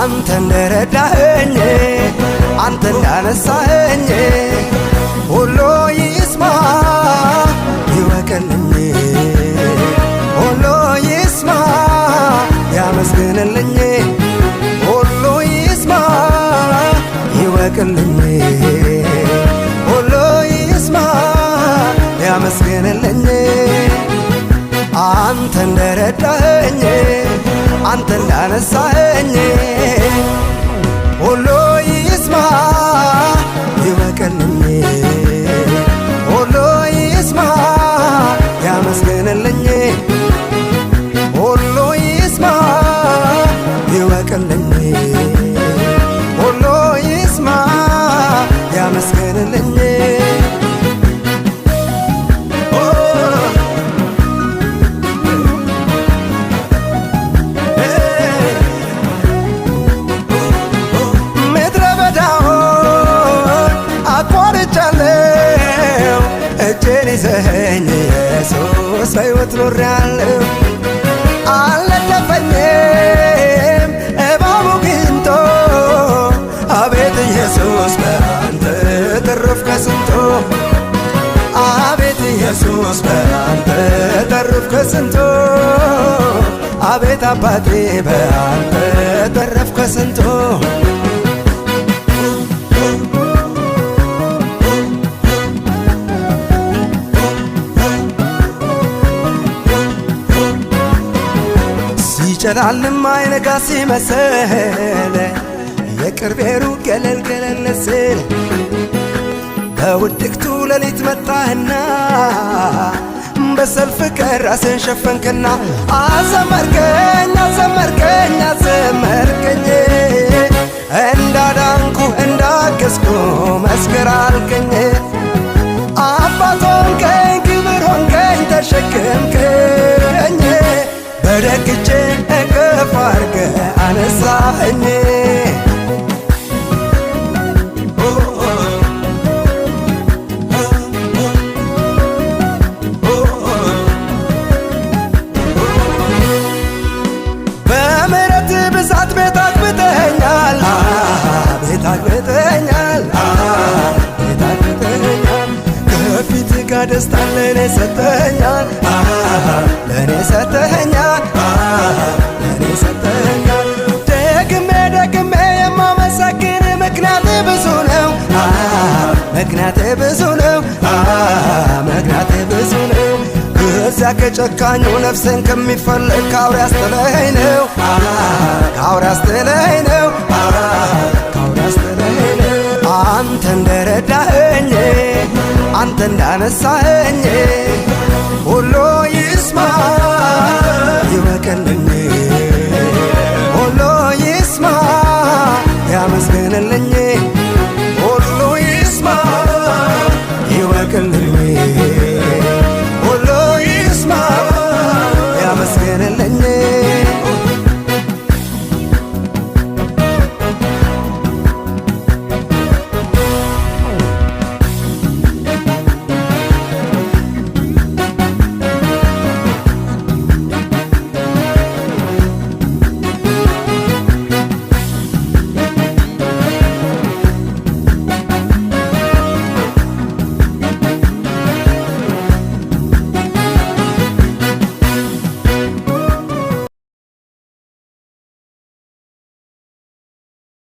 አንተ እንደረዳኸኝ አንተ እንዳነሳኸኝ ሁሉ ይስማ ይወቅልኝ ሁሉ ይስማ ያመስግንልኝ ሁሉ ይስማ ይወቅልኝ ሁሉ ይስማ ያመስግንልኝ አንተ እንደረዳኸኝ አንተ እንዳነሳኸኝ ሁሉ ይስማ ይወቅልኝ ሁሉ ይስማ ያመስግንልኝ ሁሉ ይስማ ይወቅልኝ ሁሉ ይስማ ያመስግንልኝ እጄን ይዘኸኝ ኢየሱስ በሕይወት ኖሬአለሁ አልነደፈኝም እባቡ ግንቶ አቤት ኢየሱስ በአንተ ተረፍኩ ከስንቱ አቤት ኢየሱስ በአንተ ተረፍኩ ከስንቱ አቤት አባቴ በአንተ ተረፍኩ ከስንቱ ሲጨላልም አይነጋ ሲመስል የቅርቤ ሩቅ ገለል ገለል ስል በውድቅቱ ሌሊት መጣህና በሰልፍ ከራስን ሸፈንክና አዘመርከኝ አዘመርከኝ አዘመርከኝ እንዳዳንኩ እንዳገዝኩ መስክር አልከኝ አባት ሆንከኝ ክብር ሆንከኝ ተሸክምከኝ በደግ እጅ እቅፍ አድርገህ አነሳኸኝ በምሕረት ብዛት ቤት አግብተኸኛል ቤት አግብተኸኛል ቤት አግብተኸኛል ከፊትህ ጋር ደስታን ለእኔ ሰጥተኸኛል ለእኔ ሰጥተኸኛል ለእኔ ሰጥተኸኛል ደግሜ ደግሜ የማመሰግን ምክንያቴ ብዙ ነው ምክንያቴ ብዙ ነው ምክንያቴ ብዙ ነው ከዚያ ከጨካኙ ነፍሴን ከሚፈልግ ከአውሬ አስጥለኸኝ ነው ከአውሬ አስጥለኸኝ ነው ከአውሬ አስጥለኸኝ ነው አንተ እንደረዳኸኝ አንተ እንዳነሳኸኝ